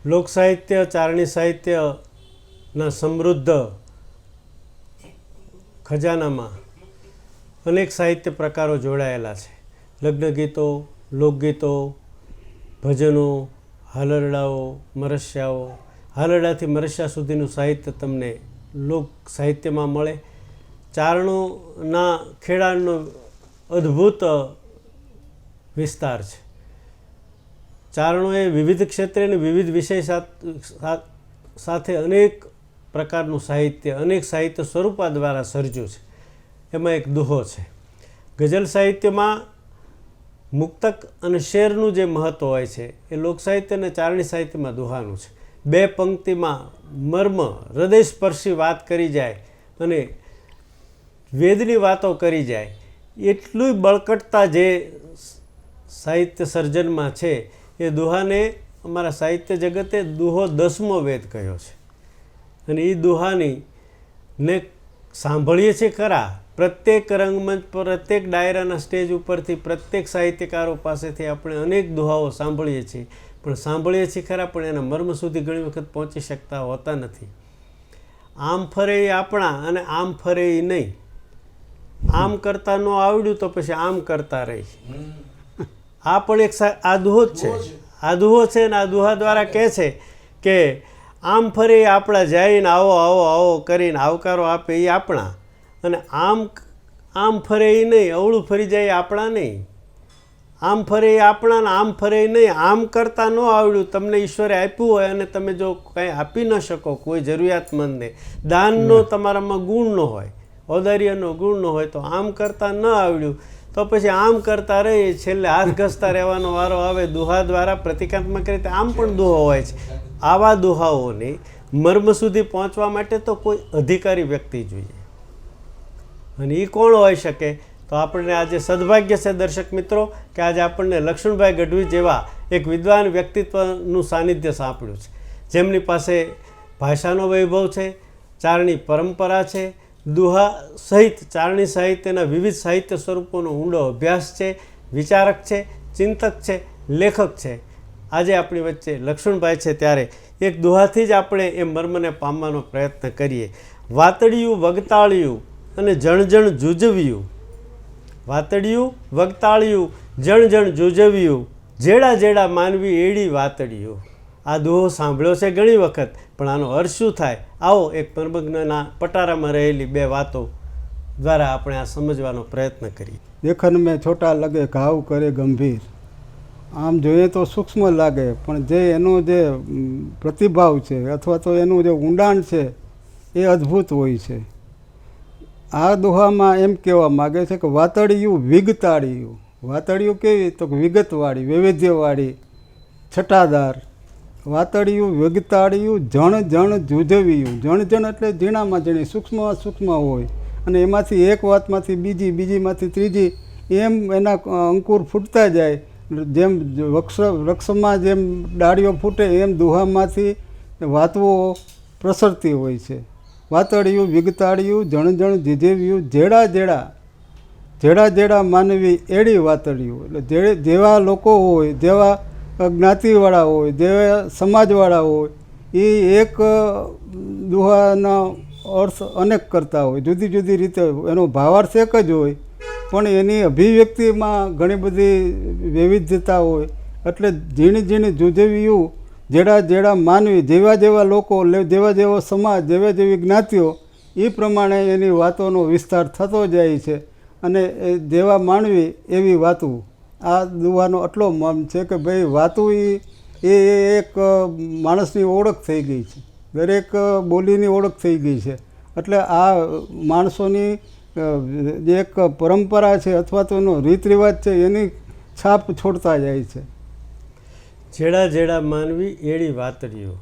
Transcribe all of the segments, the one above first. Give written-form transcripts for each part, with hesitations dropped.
લોક સાહિત્ય, ચારણી સાહિત્યના સમૃદ્ધ ખજાનામાં અનેક સાહિત્ય પ્રકારો જોડાયેલા છે. લગ્ન ગીતો, લોકગીતો, ભજનો, હાલરડાઓ, મરસ્યાઓ, હાલરડાથી મરસ્યા સુધીનું સાહિત્ય તમને લોક સાહિત્યમાં મળે. ચારણોના ખેડાણનો અદ્ભુત વિસ્તાર છે. ચારણોએ વિવિધ ક્ષેત્રે અને વિવિધ વિષય સાથે અનેક પ્રકારનું સાહિત્ય, અનેક સાહિત્ય સ્વરૂપા દ્વારા સર્જ્યું છે. એમાં એક દુહો છે. ગઝલ સાહિત્યમાં મુક્તક અને શેરનું જે મહત્ત્વ હોય છે એ લોક સાહિત્ય અને ચારણી સાહિત્યમાં દુહાનું છે. બે પંક્તિમાં મર્મ, હૃદયસ્પર્શી વાત કરી જાય અને વેદની વાતો કરી જાય, એટલું બળકટતા જે સાહિત્ય સર્જનમાં છે એ દુહાને અમારા સાહિત્ય જગતે દુહો 10મો વેદ કહ્યો છે. અને એ દુહાની ને સાંભળીએ છીએ ખરા, પ્રત્યેક રંગમંચ, પ્રત્યેક ડાયરાના સ્ટેજ ઉપરથી, પ્રત્યેક સાહિત્યકારો પાસેથી આપણે અનેક દુહાઓ સાંભળીએ છીએ, પણ સાંભળીએ છીએ ખરા, પણ એના મર્મ સુધી ઘણી વખત પહોંચી શકતા હોતા નથી. આમ ફરે એ આપણા અને આમ ફરે એ નહીં. આમ કરતાં ન આવડ્યું તો પછી આમ કરતા રહી. આ પણ એક આ દુહો જ છે. આ દુહો છે ને આ દુહા દ્વારા કહે છે કે આમ ફરે એ આપણા, જઈને આવો આવો આવો કરીને આવકારો આપે એ આપણા, અને આમ ફરે એ નહીં, અવળું ફરી જાય એ આપણા નહીં. આમ ફરે એ આપણા ને આમ ફરે એ નહીં. આમ કરતાં ન આવડ્યું, તમને ઈશ્વરે આપ્યું હોય અને તમે જો કંઈ આપી ન શકો કોઈ જરૂરિયાતમંદને, દાનનો તમારામાં ગુણ ન હોય, ઔદાર્યનો ગુણ ન હોય, તો આમ કરતાં ન આવડ્યું તો પછી આમ કરતા રહી, છેલ્લે હાથ ઘસતા રહેવાનો વારો આવે. દુહા દ્વારા પ્રતિકાત્મક રીતે આમ પણ દુહો હોય છે. આવા દુહાઓની મર્મ સુધી પહોંચવા માટે તો કોઈ અધિકારી વ્યક્તિ જોઈએ, અને એ કોણ હોઈ શકે? તો આપણને આજે સદભાગ્ય છે દર્શક મિત્રો કે આજે આપણને લક્ષ્મણભાઈ ગઢવી જેવા એક વિદ્વાન વ્યક્તિત્વનું સાનિધ્ય સાંપડ્યું છે, જેમની પાસે ભાષાનો વૈભવ છે, ચારણી પરંપરા છે, દુહા સહિત ચારણી સાહિત્યના વિવિધ સાહિત્ય સ્વરૂપોનો ઊંડો અભ્યાસ છે, વિચારક છે, ચિંતક છે, લેખક છે. આજે આપણી વચ્ચે લક્ષ્મણભાઈ છે, ત્યારે એક દુહાથી જ આપણે એ મર્મને પામવાનો પ્રયત્ન કરીએ. વાતડિયું વગતાળિયું અને જણ જૂજવ્યું, વાતડિયું વગતાળિયું જણ જૂજવ્યું, જેડા જેડા માનવી એડી વાતડિયું. આ દુહો સાંભળ્યો છે ઘણી વખત, પણ આનો અર્થ શું થાય? આવો એક મર્મજ્ઞના પટારામાં રહેલી બે વાતો દ્વારા આપણે આ સમજવાનો પ્રયત્ન કરીએ. દેખન મેં છોટા લગે ઘાવ કરે ગંભીર. આમ જોઈએ તો સૂક્ષ્મ લાગે, પણ જે એનો જે પ્રતિભાવ છે અથવા તો એનું જે ઊંડાણ છે એ અદ્ભુત હોય છે. આ દુહામાં એમ કહેવા માગે છે કે વાતડિયું વિગતાળિયું. વાતડિયું કેવી? તો વિગતવાળી, વૈવિધ્યવાળી, છટાદાર. વાતડિયું વિગતાળિયું જણ જૂજવ્યું. જણ એટલે ઝીણામાં ઝીણી, સૂક્ષ્મમાં સૂક્ષ્મ હોય, અને એમાંથી એક વાતમાંથી બીજી, બીજીમાંથી ત્રીજી, એમ એના અંકુર ફૂટતા જાય. જેમ વૃક્ષમાં જેમ ડાળીઓ ફૂટે એમ દુહામાંથી વાતવો પ્રસરતી હોય છે. વાતડિયું વિગતાળિયું જણ જીજેવ્યું, જેડા જેડા માનવી એડી વાતડિયું. એટલે જેવા લોકો હોય, જેવા જ્ઞાતિવાળા હોય, જેવા સમાજવાળા હોય, એ એક દુહાના અર્થ અનેક કરતા હોય, જુદી જુદી રીતે. એનો ભાવાર્થ એક જ હોય, પણ એની અભિવ્યક્તિમાં ઘણી બધી વૈવિધ્યતા હોય. એટલે ઝીણી ઝીણી જુજવ્યું, જેડા જેડા માનવી, જેવા જેવા લોકો, જેવા જેવો સમાજ, જેવા જેવી જ્ઞાતિઓ, એ પ્રમાણે એની વાતોનો વિસ્તાર થતો જાય છે. અને જેવા માનવી એવી વાતું. આ દુહાનો આટલો મર્મ છે કે ભાઈ વાતું એ એક માણસની ઓળખ થઈ ગઈ છે, દરેક બોલીની ઓળખ થઈ ગઈ છે. એટલે આ માણસોની જે એક પરંપરા છે અથવા તો એનો રીત રિવાજ છે એની છાપ છોડતા જાય છે. જેડા જેડા માનવી એડી વાતડીઓ.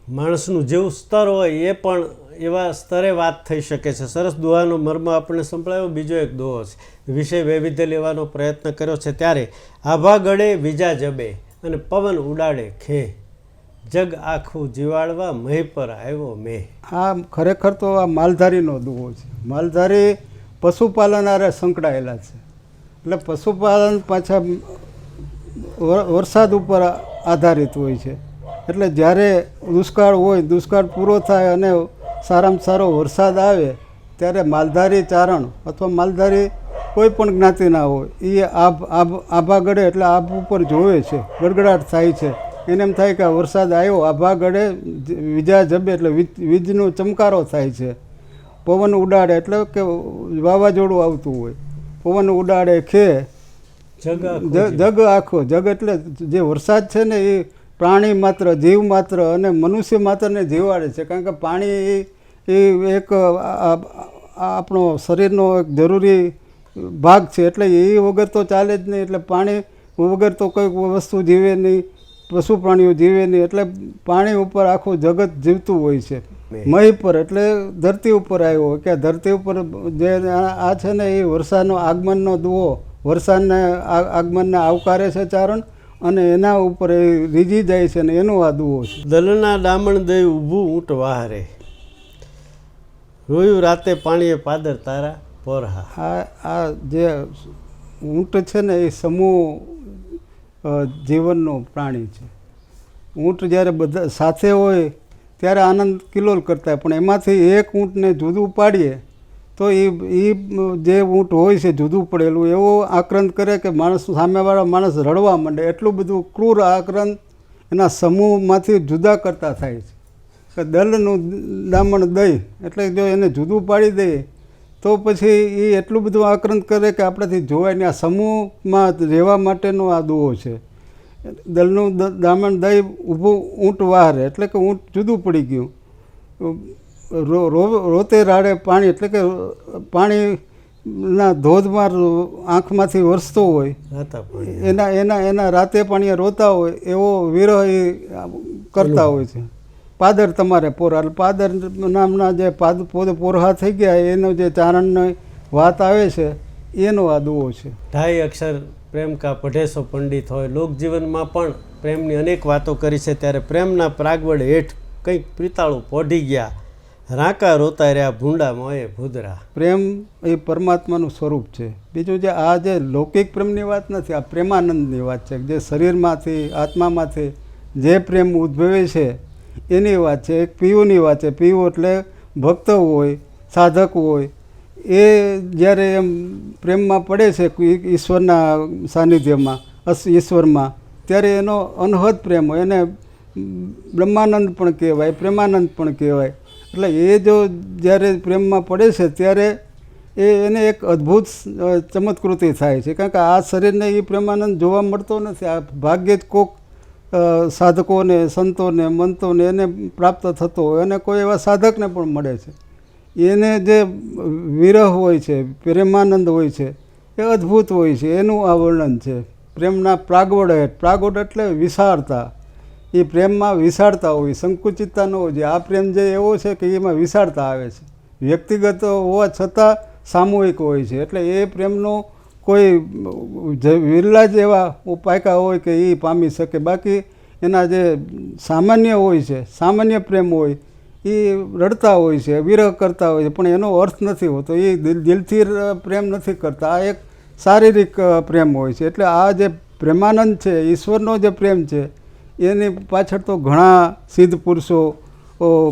માણસનું જેવું સ્તર હોય એ પણ એવા સ્તરે વાત થઈ શકે છે. સરસ દુહાનો મર્મ આપણને સંભળાયો. બીજો એક દુહો છે, વિષય વૈવિધ્ય લેવાનો પ્રયત્ન કર્યો છે ત્યારે આભા ગળે બીજા જબે અને પવન ઉડાડે ખે, જગ આખું જીવાડવા મહી પર આવ્યો મેં. આ ખરેખર તો આ માલધારીનો દુહો છે. માલધારી પશુપાલન આરે સંકળાયેલા છે. એટલે પશુપાલન પાછા વરસાદ ઉપર આધારિત હોય છે. એટલે જ્યારે દુષ્કાળ હોય, દુષ્કાળ પૂરો થાય અને સારામાં સારો વરસાદ આવે ત્યારે માલધારી ચારણ અથવા માલધારી કોઈ પણ જ્ઞાતિના હોય એ આભા ગળે એટલે આભ ઉપર જોવે છે, ગડગડાટ થાય છે. એને એમ થાય કે આ વરસાદ આવ્યો, આભા ગળે વીજા જબે એટલે વીજનો ચમકારો થાય છે. પવન ઉડાડે એટલે કે વાવાઝોડું આવતું હોય, પવન ઉડાડે ખે જગ આખો, જગ એટલે જે વરસાદ છે ને એ પ્રાણી માત્ર, જીવ માત્ર અને મનુષ્ય માત્રને જીવાડે છે. કારણ કે પાણી એ એક આપણો શરીરનો એક જરૂરી ભાગ છે. એટલે એ વગર તો ચાલે જ નહીં. એટલે પાણી વગર તો કોઈ વસ્તુ જીવે નહીં, પશુ પ્રાણીઓ જીવે નહીં. એટલે પાણી ઉપર આખું જગત જીવતું હોય છે. મહી પર એટલે ધરતી ઉપર આવ્યો કે ધરતી ઉપર જે આ છે ને એ વરસાદનો આગમનનો દુઓ, વરસાદને આગમનને આવકારે છે ચારણ અને એના ઉપર એ રીઝી જાય છે ને એનો આ દુઓ છે. દલના ડામણ દઈ ઊભું ઊંટ વાહરે, રોયું રાતે પાણીએ પાદર તારા પોરહા. આ જે ઊંટ છે ને એ સમૂહ જીવનનો પ્રાણી છે. ઊંટ જ્યારે બધા સાથે હોય ત્યારે આનંદ કિલોલ કરતા હોય, પણ એમાંથી એક ઊંટને જુદું પાડીએ તો એ જે ઊંટ હોય છે જુદું પડેલું એવો આક્રંદ કરે કે માણસ, સામેવાળા માણસ રડવા માંડે. એટલું બધું ક્રૂર આક્રંદ એના સમૂહમાંથી જુદા કરતા થાય છે. કે દલનું દામણ દઈ એટલે જો એને જુદું પાડી દઈએ તો પછી એ એટલું બધું આક્રંદ કરે કે આપણાથી જોવાય નહીં. આ સમૂહમાં રહેવા માટેનો આ દુઓ છે. દલનું દામણ દઈ ઊભું ઊંટ વાહરે એટલે કે ઊંટ જુદું પડી ગયું. રોતે રાડે પાણી એટલે કે પાણીના ધોધમાર આંખમાંથી વરસતો હોય, એના રાતે પાણીએ રોતા હોય એવો વિરહ એ કરતા હોય છે. પાદર તમારે પોરા, પાદર નામના જે પોરહા થઈ ગયા એનો જે ચારણની વાત આવે છે એનો આ દુઓ છે. 2.5 અક્ષર પ્રેમ કા પઢેસો પંડિત હોય. લોકજીવનમાં પણ પ્રેમની અનેક વાતો કરી છે. ત્યારે પ્રેમના પ્રાગવડ હેઠ કંઈક પિતાળું પોઢી ગયા, રાંકા રોતા રહ્યા ભૂંડા મોએ ભૂદરા. પ્રેમ એ પરમાત્માનું સ્વરૂપ છે. બીજું જે આ જે લૌકિક પ્રેમની વાત નથી, આ પ્રેમાનંદની વાત છે. જે શરીરમાંથી આત્મામાંથી જે પ્રેમ ઉદ્ભવે છે એની વાત છે. એક પીયુની વાત છે. પીયુ એટલે ભક્ત હોય, સાધક હોય, એ જ્યારે એમ પ્રેમમાં પડે છે ઈશ્વરના સાનિધ્યમાં, ઈશ્વરમાં, ત્યારે એનો અનહદ પ્રેમ હોય. એને બ્રહ્માનંદ પણ કહેવાય, પ્રેમાનંદ પણ કહેવાય. એટલે એ જો જ્યારે પ્રેમમાં પડે છે ત્યારે એને એક અદ્ભુત ચમત્કૃતિ થાય છે. કારણ કે આ શરીરને એ પ્રેમાનંદ જોવા મળતો નથી. આ ભાગ્યે જ કોક સાધકોને, સંતોને, મંતોને એને પ્રાપ્ત થતો હોય અને કોઈ એવા સાધકને પણ મળે છે. એને જે વિરહ હોય છે, પ્રેમાનંદ હોય છે એ અદ્ભુત હોય છે. એનું આ વર્ણન છે. પ્રેમના પ્રાગવડ હેઠ, પ્રાગવડ એટલે વિશાળતા. એ પ્રેમમાં વિશાળતા હોય, સંકુચિતતા ન હોય. આ પ્રેમ જે એવો છે કે એમાં વિશાળતા આવે છે. વ્યક્તિગત હોવા છતાં સામૂહિક હોય છે. એટલે એ પ્રેમનો કોઈ વિરલા જ એવા ઉપાયકા હોય કે એ પામી શકે. બાકી એના જે સામાન્ય હોય છે, સામાન્ય પ્રેમ હોય એ રડતા હોય છે, વિરહ કરતા હોય છે, પણ એનો અર્થ નથી હોતો. એ દિલથી પ્રેમ નથી કરતા. આ એક શારીરિક પ્રેમ હોય છે. એટલે આ જે પ્રેમાનંદ છે, ઈશ્વરનો જે પ્રેમ છે એની પાછળ તો ઘણા સિદ્ધ પુરુષો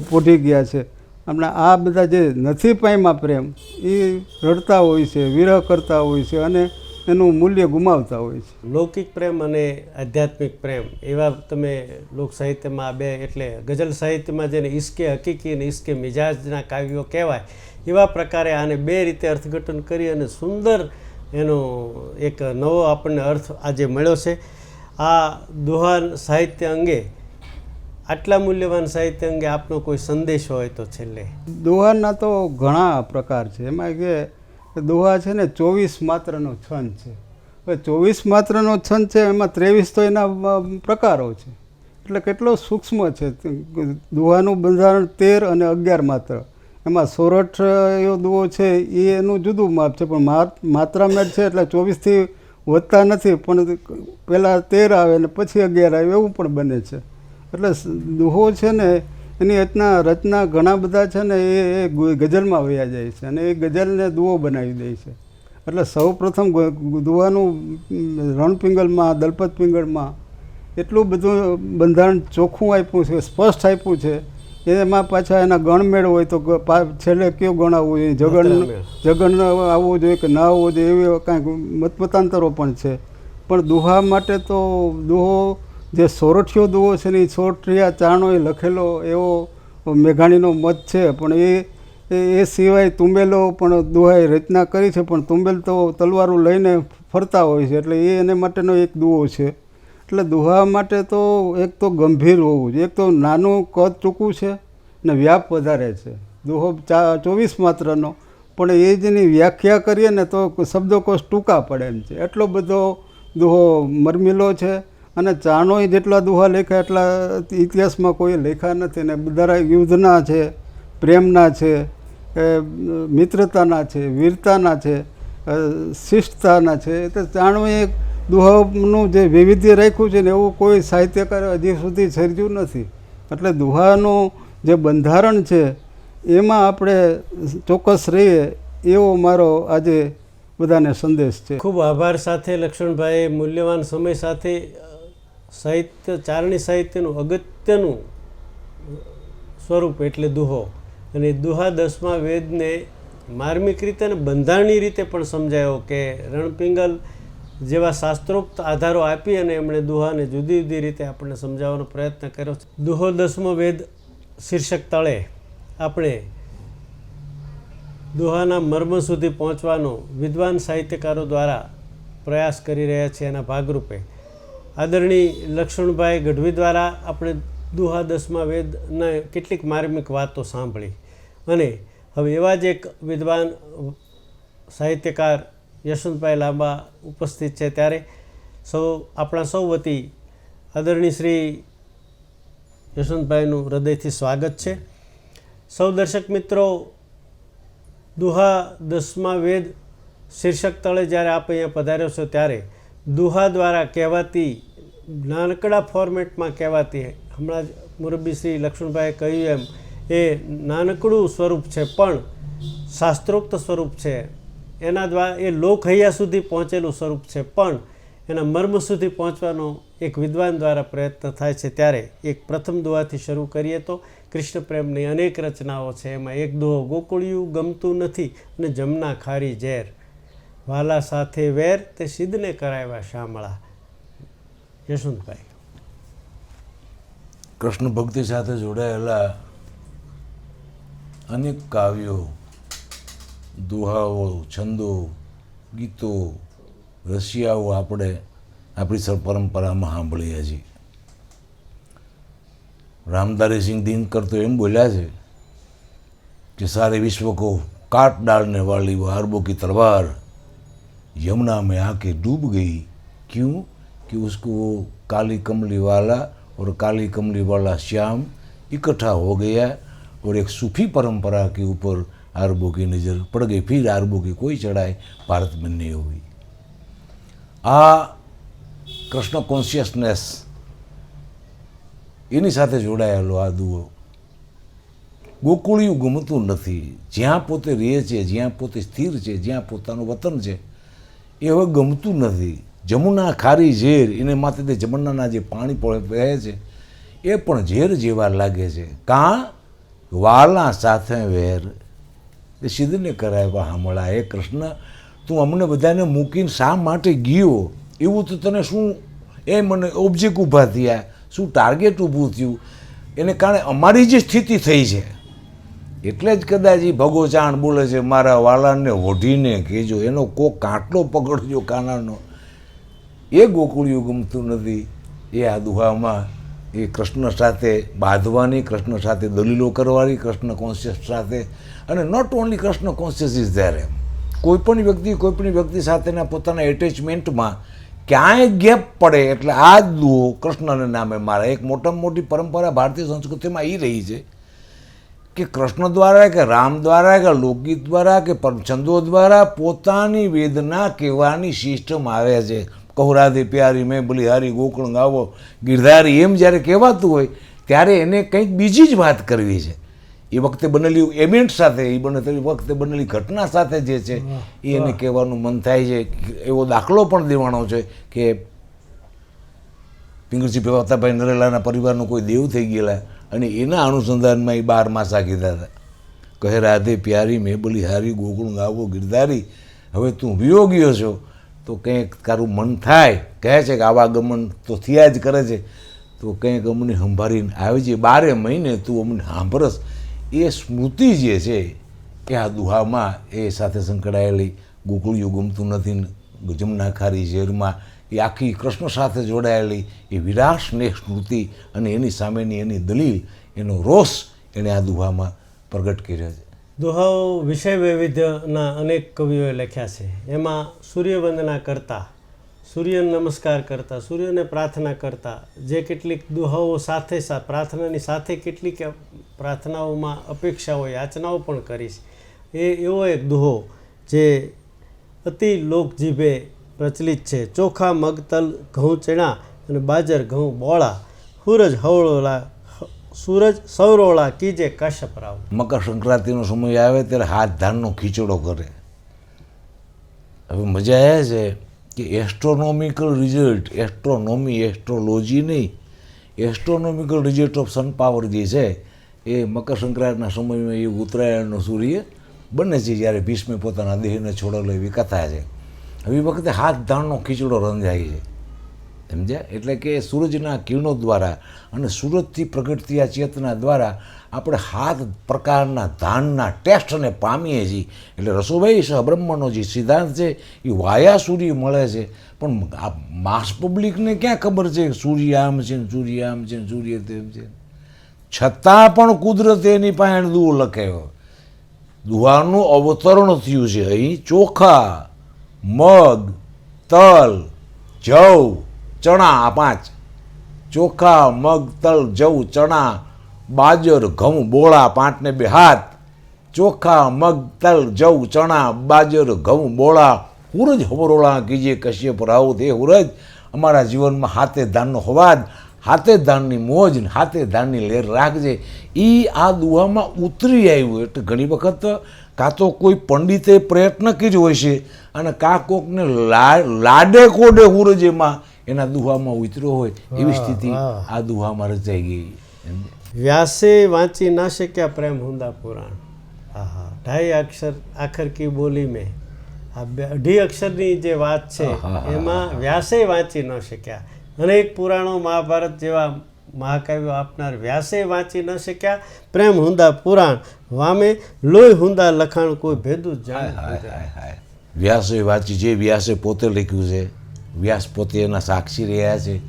પોઢી ગયા છે. હમણાં આ બધા જે નથી પામ્યા પ્રેમ એ રડતા હોય છે, વિરહ કરતા હોય છે અને એનું મૂલ્ય ગુમાવતા હોય છે. લૌકિક પ્રેમ અને આધ્યાત્મિક પ્રેમ એવા તમે લોક સાહિત્યમાં બે એટલે ગઝલ સાહિત્યમાં જેને ઇશ્કે હકીકી અને ઇશ્કે મિજાજના કાવ્યો કહેવાય એવા પ્રકારે આને બે રીતે અર્થઘટન કરી અને સુંદર એનો એક નવો આપણને અર્થ આજે મળ્યો છે. આ દોહા સાહિત્ય અંગે, આટલા મૂલ્યવાન સાહિત્ય અંગે આપનો કોઈ સંદેશ હોય તો છેલ્લે. દોહાના તો ઘણા પ્રકાર છે. એમાં કે દોહા છે ને 24 માત્રનો છંદ છે. હવે 24 માત્રનો છંદ છે, એમાં 23 તો એના પ્રકારો છે. એટલે કેટલો સૂક્ષ્મ છે. દોહાનું બંધારણ 13 અને 11 માત્ર. એમાં સોરઠ એવો દુઓ છે એ એનું જુદું માપ છે, પણ માત્રામાં છે એટલે 24થી વધતા નથી. પણ પહેલાં 13 આવે ને પછી 11 આવે એવું પણ બને છે. એટલે દુહો છે ને એની રચના ઘણા બધા છે ને એ ગઝલમાં વયા જાય છે અને એ ગઝલને દુઓ બનાવી દે છે. એટલે સૌ પ્રથમ દુહાનું રણપિંગલમાં, દલપત પિંગળમાં એટલું બધું બંધારણ ચોખ્ખું આપ્યું છે, સ્પષ્ટ આપ્યું છે. એમાં પાછા એના ગણમેળ હોય તો છેલ્લે કયો ગણ આવવું જોઈએ, જગણ આવવું જોઈએ કે ના આવવું જોઈએ, એવી કાંઈક મતમતાંતરો પણ છે. પણ દુહા માટે તો દુહો જે સોરઠિયો દુહો છે ને એ સોરઠિયા ચારણોએ લખેલો એવો મેઘાણીનો મત છે. પણ એ સિવાય તુંબેલો પણ દુહાએ રચના કરી છે, પણ તુંબેલ તો તલવારું લઈને ફરતા હોય છે, એટલે એ એને માટેનો એક દુહો છે. એટલે દુહા માટે તો એક તો ગંભીર હોવું જોઈએ, એક તો નાનું કદ ટૂંકું છે ને વ્યાપ વધારે છે. દુહો 24 માત્રનો, પણ એ જેની વ્યાખ્યા કરીએ ને તો શબ્દકોશ ટૂંકા પડે એમ છે. એટલો બધો દુહો મરમિલો છે. અને ચારણોએ જેટલા દુહા લખ્યા એટલા ઇતિહાસમાં કોઈ લખ્યા નથી. ને બધા યુદ્ધના છે, પ્રેમના છે, મિત્રતાના છે, વીરતાના છે, શિષ્ટતાના છે. તો ચારણોએ દુહાનું જે વૈવિધ્ય રાખ્યું છે ને એવું કોઈ સાહિત્યકાર હજી સુધી સર્જ્યું નથી. એટલે દુહાનું જે બંધારણ છે એમાં આપણે ચોક્કસ રહીએ એવો મારો આજે બધાને સંદેશ છે. ખૂબ આભાર સાથે લક્ષ્મણભાઈ મૂલ્યવાન સમય સાથે સાહિત્ય ચારણી સાહિત્યનું અગત્યનું સ્વરૂપ એટલે દુહો, અને દુહા 10મા વેદને માર્મિક રીતે અને બંધારણીય રીતે પણ સમજાયો કે રણપિંગલ જેવા શાસ્ત્રોક્ત આધારો આપી અને એમણે દુહાને જુદી જુદી રીતે આપણને સમજાવવાનો પ્રયત્ન કર્યો છે. દુહો 10મો વેદ શીર્ષક તળે આપણે દુહાના મર્મ સુધી પહોંચવાનો વિદ્વાન સાહિત્યકારો દ્વારા પ્રયાસ કરી રહ્યા છે. એના ભાગરૂપે આદરણીય લક્ષ્મણભાઈ ગઢવી દ્વારા આપણે દુહા 10મા વેદના કેટલીક માર્મિક વાતો સાંભળી, અને હવે એવા જ એક વિદ્વાન સાહિત્યકાર યશવંતભાઈ લાંબા ઉપસ્થિત છે. ત્યારે આપણા સૌ વતી આદરણીય શ્રી યશવંતભાઈનું હૃદયથી સ્વાગત છે. સૌ દર્શક મિત્રો, દુહા 10મા વેદ શીર્ષક તળે જ્યારે આપ અહીંયા પધાર્યો છો ત્યારે દુહા દ્વારા કહેવાતી નાનકડા ફોર્મેટમાં કહેવાતી, હમણાં જ મુરબ્બી શ્રી લક્ષ્મણભાઈએ કહ્યું એમ, એ નાનકડું સ્વરૂપ છે પણ શાસ્ત્રોક્ત સ્વરૂપ છે. એના દ્વારા એ લોકહૈયા સુધી પહોંચેલું સ્વરૂપ છે, પણ એના મર્મ સુધી પહોંચવાનો એક વિદ્વાન દ્વારા પ્રયત્ન થાય છે. ત્યારે એક પ્રથમ દુહાથી શરૂ કરીએ તો કૃષ્ણ પ્રેમની અનેક રચનાઓ છે. એમાં એક દુહો ગોકુળિયું ગમતું નથી અને જમના ખારી ઝેર, વાલા સાથે વેર તે સિદ્ધને કરાવ્યા શામળા. યશવંતભાઈ. કૃષ્ણ ભક્તિ સાથે જોડાયેલા અનેક કાવ્યો, દુહાઓ, છંદો, ગીતો, રસિયાઓ આપણે આપણી પરંપરામાં સાંભળીએ છીએ. रामधारी सिंह दिनकर तो एम बोला है कि सारे विश्व को काट डालने वाली वो अरबों की तलवार यमुना में आके डूब गई. क्यों? कि उसको वो काली कमली वाला और काली कमली वाला श्याम इकट्ठा हो गया और एक सूफी परंपरा के ऊपर अरबों की नज़र पड़ गई. फिर अरबों की कोई चढ़ाई भारत में नहीं हुई. आ कृष्ण कॉन्शियसनेस એની સાથે જોડાયેલો આ દુહો. ગોકુળિયું ગમતું નથી, જ્યાં પોતે રહે છે, જ્યાં પોતે સ્થિર છે, જ્યાં પોતાનું વતન છે એ હવે ગમતું નથી. જમુના ખારી ઝેર, એને માથે તે જમુનાના જે પાણી વહે છે એ પણ ઝેર જેવા લાગે છે. કાં વાલા સાથે વેર એ સિદ્ધને કરાવ્યા હામળા. એ કૃષ્ણ, તું અમને બધાને મૂકીને શા માટે ગયો? એવું તો તને શું એ મને ઓબ્જેક્ટ ઊભા થયા, શું ટાર્ગેટ ઊભું થયું? એને કારણે અમારી જે સ્થિતિ થઈ છે એટલે જ કદાચ એ ભગોચાણ બોલે છે, મારા વાલાને ઓઢીને કહેજો, એનો કોક કાંટલો પકડજો કાનાનો. એ ગોકુળિયું ગમતું નથી. એ આ દુહામાં એ કૃષ્ણ સાથે બાંધવાની, કૃષ્ણ સાથે દલીલો કરવાની, કૃષ્ણ કોન્શિયસ સાથે, અને not only Krishna conscious is there. એમ કોઈપણ વ્યક્તિ સાથેના પોતાના એટેચમેન્ટમાં ક્યાંય ગેપ પડે એટલે આ જ દુહો કૃષ્ણને નામે મારે. એક મોટામાં મોટી પરંપરા ભારતીય સંસ્કૃતિમાં એ રહી છે કે કૃષ્ણ દ્વારા કે રામ દ્વારા કે લોકગીત દ્વારા કે છંદો દ્વારા પોતાની વેદના કહેવાની સિસ્ટમ આવે છે. કહો રાધે પ્યારી મેં બોલી હારી ગોકુળ ગાવો ગિરધારી, એમ જ્યારે કહેવાતું હોય ત્યારે એને કંઈક બીજી જ વાત કરવી છે. એ વખતે બનેલી ઇવેન્ટ સાથે, એ વખતે બનેલી ઘટના સાથે જે છે એ એને કહેવાનું મન થાય છે. એવો દાખલો પણ દેવાનો છે કે પિંગળસિંહ પ્રતાપભાઈ નરેલાના પરિવારનો કોઈ દેવ થઈ ગયેલા અને એના અનુસંધાનમાં એ 12 માસા કીધા હતા. કહે રાધે પ્યારી મેં બોલી હારી ગોકુળ ગાવો ગિરધારી, હવે તું વિયોગ્યો છો તો કંઈક તારું મન થાય, કહે છે કે આવાગમન તો થયા જ કરે છે, તો કંઈક અમને સંભાળીને આવી છે, 12 મહિને તું અમને સાંભળસ. એ સ્મૃતિ જે છે એ આ દુહામાં એ સાથે સંકળાયેલી, ગોકુળિયું ગમતું નથી, જમના ખારી ઝેરમાં, એ આખી કૃષ્ણ સાથે જોડાયેલી એ વિરાટ સ્નેહ સ્મૃતિ અને એની સામેની એની દલીલ, એનો રોષ એણે આ દુહામાં પ્રગટ કર્યો છે. દોહાઓ વિષય વૈવિધ્યના અનેક કવિઓએ લખ્યા છે. એમાં સૂર્યવંદના કરતા, સૂર્યને નમસ્કાર કરતા, સૂર્યને પ્રાર્થના કરતા, જે કેટલીક દુહાઓ સાથે પ્રાર્થનાની સાથે કેટલીક પ્રાર્થનાઓમાં અપેક્ષાઓ યાચનાઓ પણ કરી છે. એવો એક દુહો જે અતિ લોકજીભે પ્રચલિત છે. ચોખા મગ તલ ઘઉં ચણા અને બાજર ઘઉં બોળા, સૂરજ સૌરોળા કીજે કાશ્યપ રાવ. મકર સંક્રાંતિનો સમય આવે ત્યારે હાથ ધાનનો ખીચડો કરે. હવે મજા એ છે કે એસ્ટ્રોનોમિકલ રિઝલ્ટ, એસ્ટ્રોલોજી નહીં, astronomical result of sun power જે છે એ મકર સંક્રાંતિના સમયમાં એ ઉત્તરાયણનો સૂર્ય બને છે જ્યારે ભીષ્મે પોતાના દેહને છોડેલો એવી કથા છે. હવે એ વખતે હાથ ધાનનો ખીચડો રંધાય છે, સમજ્યા? એટલે કે સૂરજના કિરણો દ્વારા અને સૂરજથી પ્રગટતી આ ચેતના દ્વારા આપણે 7 પ્રકારના ધાનના ટેસ્ટને પામીએ છીએ. એટલે રસોભાઈ સહબ્રહ્મનો જે સિદ્ધાંત છે એ વાયા સૂર્ય મળે છે, પણ આ માસ પબ્લિકને ક્યાં ખબર છે કે સૂર્ય આમ છે ને સૂર્ય આમ છે ને સૂર્ય તેમ છે. છતાં પણ કુદરતે એની પાસે દુહો લખાયો. દુહાનું અવતરણ થયું છે અહીં ચોખા, મગ, તલ, જવ, ચણા, આ 5. ચોખા, મગ, તલ, જવ, ચણા, બાજર, ઘઉં, બોળા, 5 ને 2 હાથ. ચોખા, મગ, તલ, જવ, ચણા, બાજર, ઘઉં, બોળા, હુરજ હવરોળા કીજે કશ્યપ રાવ. તે હુરજ અમારા જીવનમાં હાથે ધાનનો હવાજ, હાથે ધાનની મોજ ને હાથે ધાનની લહેર રાખજે. એ આ દુહામાં ઉતરી આવ્યું. એટલે ઘણી વખત કાં તો કોઈ પંડિતે પ્રયત્ન કર્યો હોય છે અને કાં કોકને લાડે કોડે હુરજ એમાં એના દુહામાં ઉતર્યો હોય એવી સ્થિતિ આ દુહામાં રચાઈ ગઈ. વ્યાસે વાંચી ના શક્યા પ્રેમ હુંદા પુરાણ. હા, 2.5 અક્ષર આખર કી બોલી મેં, આ 2.5 અક્ષરની જે વાત છે એમાં વ્યાસે વાંચી ન શક્યા. અનેક પુરાણો મહાભારત જેવા મહાકાવ્યો આપનાર વ્યાસે વાંચી ન શક્યા પ્રેમ હુંદા પુરાણ. વામે લોહી હુંદા લખાણ કોઈ ભેદું જ જાણે. વ્યાસે વાંચી, જે વ્યાસે પોતે લખ્યું છે, વ્યાસ પોતે એના સાક્ષી રહ્યા છે,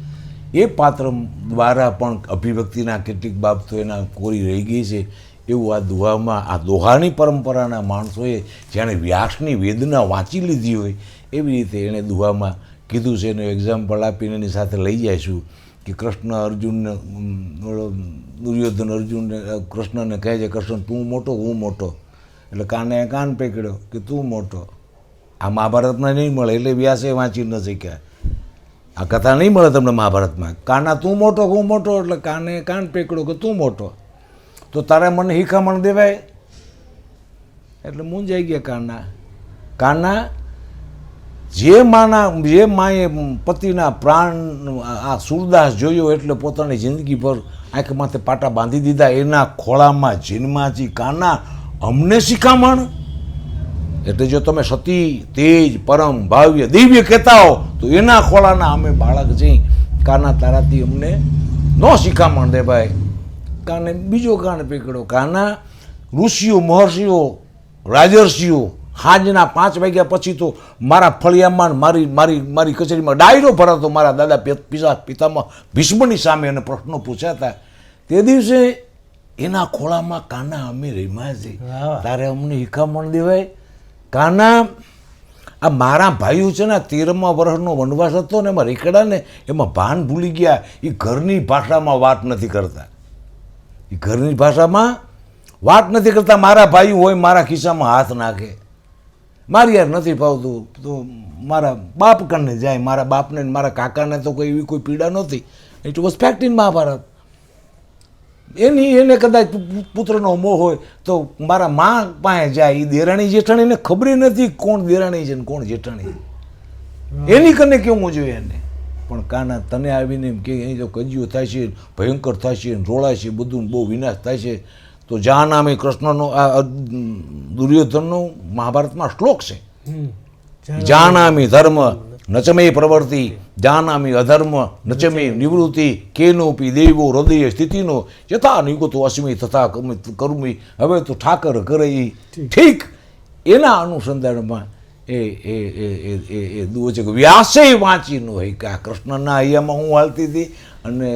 એ પાત્ર દ્વારા પણ અભિવ્યક્તિના કેટલીક બાબતો એના કોરી રહી ગઈ છે. એવું આ દુહામાં, આ દોહાની પરંપરાના માણસોએ જાણે વ્યાસની વેદના વાંચી લીધી હોય એવી રીતે એણે દુહામાં કીધું છે. એનું એક્ઝામ્પલ આપીને એની સાથે લઈ જઈશું કે કૃષ્ણ અર્જુનને, દુર્યોધન અર્જુનને, કૃષ્ણને કહે છે કૃષ્ણ તું મોટો હું મોટો, એટલે કાને કાન પકડ્યો કે તું મોટો. આ મહાભારતમાં નહીં મળે, એટલે વ્યાસે વાંચી ન શક્યા. આ કથા નહીં મળે તમને મહાભારતમાં. કાના તું મોટો હું મોટો, એટલે કાને કાન પકડ્યો કે તું મોટો, તો તારે મને હિખામણ દેવાય. એટલે મૂંઝાઈ ગયા કાના. જે માએ પતિના પ્રાણ આ સૂરદાસ જોયો એટલે પોતાની જિંદગી પર આંખ માથે પાટા બાંધી દીધા. એના ખોળામાં જન્માજી કાના, અમને શિખામણ. એટલે જો તમે સતી, તેજ, પરમ, ભાવ્ય, દિવ્ય કહેતા હો તો એના ખોળાના અમે બાળક જઈ. કાના તારાથી અમને ન શિખામણ દે ભાઈ. કાને બીજો કાન પકડ્યો. કાના ઋષિઓ, મહર્ષિઓ, રાજર્ષિઓ સાંજના 5 વાગ્યા પછી તો મારા ફળિયામાં મારી કચેરીમાં ડાયરો ભરાતો મારા દાદા પિતામાં ભીષ્મની સામે અને પ્રશ્નો પૂછાતા. તે દિવસે એના ખોળામાં કાના અમે રમ્યા છે, તારે અમને હિખામણ દેવાય. કાના, આ મારા ભાઈઓ છે ને 13મા વર્ષનો વનવાસ હતો ને એમાં રેકડા ને એમાં ભાન ભૂલી ગયા. એ ઘરની ભાષામાં વાત નથી કરતા, એ ઘરની ભાષામાં વાત નથી કરતા. મારા ભાઈ હોય મારા ખિસ્સામાં હાથ નાખે, મારી યાર નથી ફાવતું તો મારા બાપ કને જાય. મારા બાપને મારા કાકાને તો કોઈ એવી કોઈ પીડા નહોતી. It was fact in Mahabharata. એને કદાચ પુત્રનો મોહ હોય તો મારા મા પાસે જાય. એ દેરાણી જેઠાણીને ખબર નથી કોણ દેરાણી છે ને કોણ જેઠાણી. એની કને કેવું જોઈએ એને. પણ કાના તને આવીને એમ કે અહીં તો કજિયો થાય છે, ભયંકર થાય છે, રોળાય છે, બધું બહુ વિનાશ થાય છે. તો જા નામે કૃષ્ણનો આ દુર્યોધનનો મહાભારતમાં શ્લોક છે. જાનામી ધર્મ નચમે પ્રવૃત્તિ, જાનામી અધર્મ નચમે નિવૃત્તિ, કેનોપી દેવો હૃદય સ્થિતિનો યથા નિગતો અસ્મિ તથા કરુમી. હવે તો ઠાકર કરે એ ઠીક. એના અનુસંધાનમાં એ દુઓ છે કે વ્યાસે વાંચી ન હોય કે આ કૃષ્ણના હૈયામાં શું હાલતી હતી અને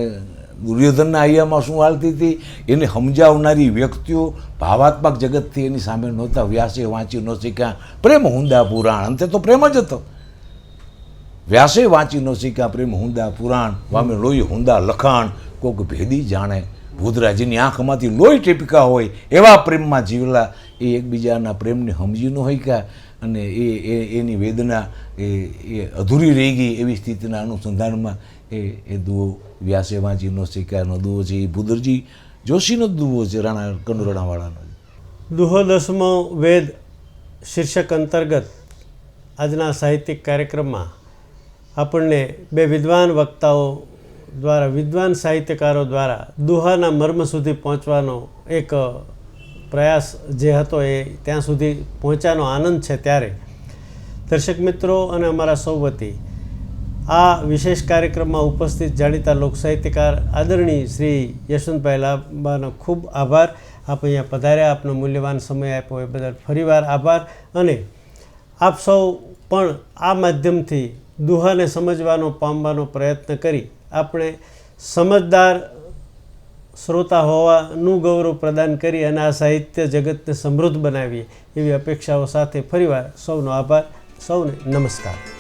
દુર્યોધનના હૈયામાં શું હાલતી હતી, એને સમજાવનારી વ્યક્તિઓ ભાવાત્મક જગતથી એની સામે નહોતા. વ્યાસે વાંચી ન શીખ્યા પ્રેમ હુંદા પુરાણ, અંતે તો પ્રેમ જ હતો. વ્યાસે વાંચી ન શીખ્યા પ્રેમ હુંદા પુરાણ, વામે લોહી હુંદા લખાણ, કોક ભેદી જાણે ભૂતરાજીની આંખમાંથી લોહી ટીપકા હોય એવા પ્રેમમાં જીવેલા એ એકબીજાના પ્રેમને સમજી ન હોય કે અને એની વેદના એ અધૂરી રહી ગઈ એવી સ્થિતિના અનુસંધાનમાં એ દુઓ વ્યાસે વાંચી ન શીખ્યાનો દુઓ છે. એ ભૂદરજી જોશીનો જ દુઓ છે, રાણા કંડોરણાવાળાનો. દુહો 10મો વેદ શીર્ષક અંતર્ગત આજના સાહિત્યિક કાર્યક્રમમાં આપણને બે વિદ્વાન વક્તાઓ દ્વારા, વિદ્વાન સાહિત્યકારો દ્વારા દુહાના મર્મ સુધી પહોંચવાનો એક પ્રયાસ જે હતો એ ત્યાં સુધી પહોંચ્યાનો આનંદ છે. ત્યારે દર્શક મિત્રો અને અમારા સૌ વતી આ વિશેષ કાર્યક્રમમાં ઉપસ્થિત જાણીતા લોકસાહિત્યકાર આદરણીય શ્રી યશવંતભાઈ લાંબાનો ખૂબ આભાર. આપ અહીંયા પધાર્યા, આપનો મૂલ્યવાન સમય આપ્યો એ બદલ ફરીવાર આભાર. અને આપ સૌ પણ આ માધ્યમથી દુહાને સમજવાનો, પામવાનો પ્રયત્ન કરી આપણે સમજદાર શ્રોતા હોવાનું ગૌરવ પ્રદાન કરી અને આ સાહિત્ય જગતને સમૃદ્ધ બનાવીએ એવી અપેક્ષાઓ સાથે ફરીવાર સૌનો આભાર. સૌને નમસ્કાર.